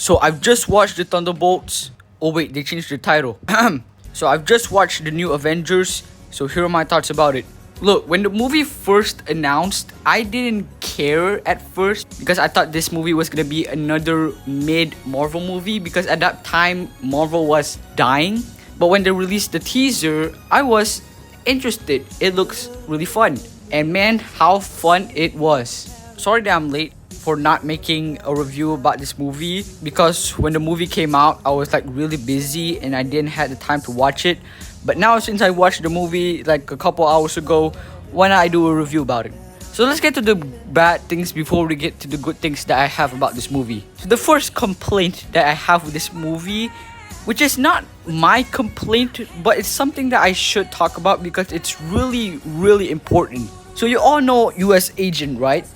So I've just watched the Thunderbolts. Oh wait, they changed the title. So I've just watched the new Avengers. So here are my thoughts about it. Look, when the movie first announced, I didn't care at first because I thought this movie was gonna be another mid Marvel movie because at that time Marvel was dying. But when they released the teaser, I was interested. It looks really fun. And man, how fun it was. Sorry that I'm late for not making a review about this movie because when the movie came out, I was like really busy and I didn't have the time to watch it. But now since I watched the movie like a couple hours ago, why not I do a review about it? So let's get to the bad things before we get to the good things that I have about this movie. So the first complaint that I have with this movie, which is not my complaint, but it's something that I should talk about because it's really, really important. So you all know US Agent, right?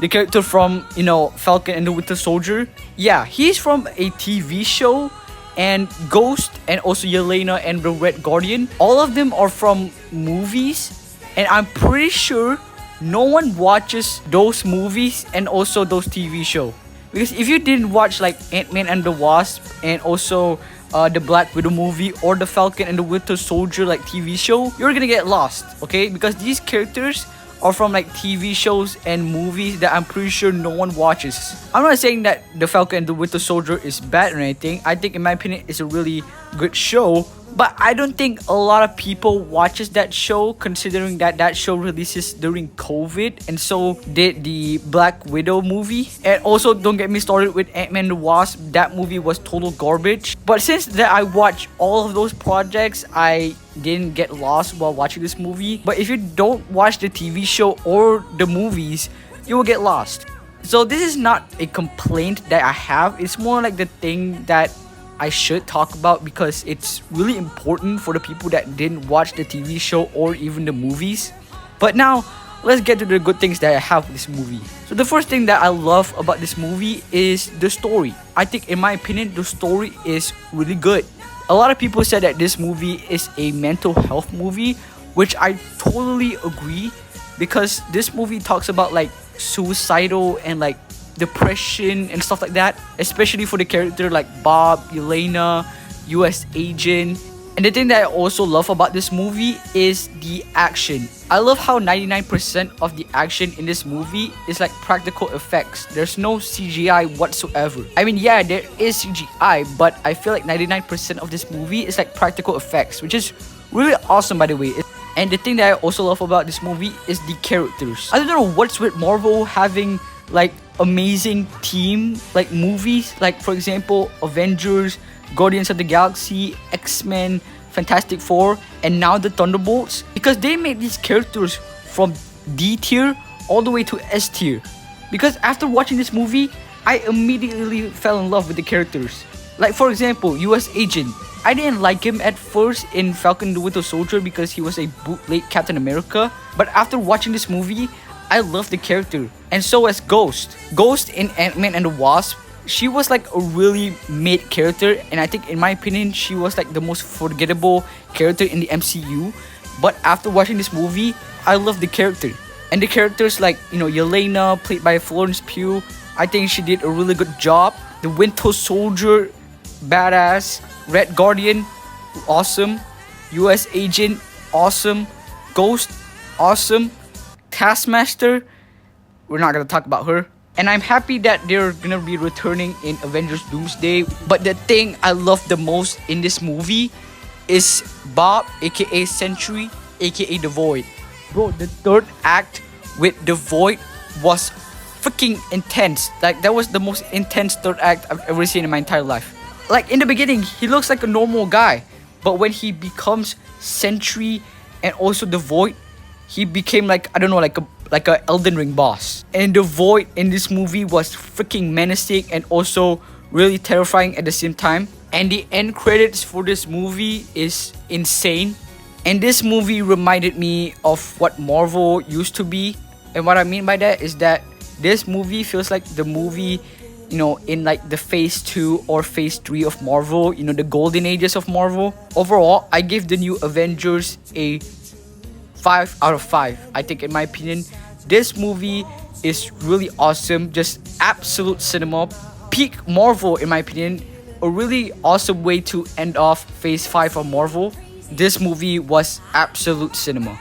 The character from, Falcon and the Winter Soldier. Yeah, he's from a TV show. And Ghost and also Yelena and the Red Guardian, all of them are from movies. And I'm pretty sure no one watches those movies and also those TV shows. Because if you didn't watch like Ant-Man and the Wasp and also the Black Widow movie or the Falcon and the Winter Soldier like TV show, you're gonna get lost, okay? Because these characters are from like TV shows and movies that I'm pretty sure no one watches. I'm not saying that the Falcon and the Winter Soldier is bad or anything. I think in my opinion it's a really good show. But I don't think a lot of people watches that show considering that that show releases during COVID and so did the Black Widow movie. And also don't get me started with Ant-Man and the Wasp. That movie was total garbage. But since that I watched all of those projects, I didn't get lost while watching this movie. But if you don't watch the TV show or the movies, you will get lost. So this is not a complaint that I have. It's more like the thing that I should talk about because it's really important for the people that didn't watch the TV show or even the movies. But now, let's get to the good things that I have with this movie. So the first thing that I love about this movie is the story. I think in my opinion, the story is really good. A lot of people said that this movie is a mental health movie, which I totally agree because this movie talks about like suicidal and like depression and stuff like that, especially for the character like Bob, Yelena, US Agent. And the thing that I also love about this movie is the action. I love how 99% of the action in this movie is like practical effects. There's no CGI whatsoever. I mean, yeah, there is CGI, but I feel like 99% of this movie is like practical effects, which is really awesome by the way. And the thing that I also love about this movie is the characters. I don't know what's with Marvel having like amazing team like movies, like for example Avengers, Guardians of the Galaxy, X-Men, Fantastic Four, and now the Thunderbolts, because they made these characters from D tier all the way to S tier. Because after watching this movie, I immediately fell in love with the characters. Like for example, US Agent. I didn't like him at first in Falcon and the Winter Soldier because he was a bootleg Captain America. But after watching this movie, I love the character. And so as Ghost. Ghost in Ant-Man and the Wasp, she was like a really mid character. And I think in my opinion, she was like the most forgettable character in the MCU. But after watching this movie, I love the character. And the characters like, Yelena, played by Florence Pugh, I think she did a really good job. The Winter Soldier, badass. Red Guardian, awesome. US Agent, awesome. Ghost, awesome. Taskmaster, we're not gonna talk about her. And I'm happy that they're gonna be returning in Avengers Doomsday. But the thing I love the most in this movie is Bob, aka Sentry, aka The Void. Bro, the third act with The Void was freaking intense. Like that was the most intense third act I've ever seen in my entire life. Like in the beginning, he looks like a normal guy, but when he becomes Sentry and also the Void, he became like, I don't know, like a Elden Ring boss. And the Void in this movie was freaking menacing and also really terrifying at the same time. And the end credits for this movie is insane. And this movie reminded me of what Marvel used to be. And what I mean by that is that this movie feels like the movie, in like the phase 2 or phase 3 of Marvel, the golden ages of Marvel. Overall, I give the new Avengers a 5 out of 5. I think in my opinion, this movie is really awesome. Just absolute cinema. peak Marvel, in my opinion. A really awesome way to end off Phase 5 of Marvel. This movie was absolute cinema.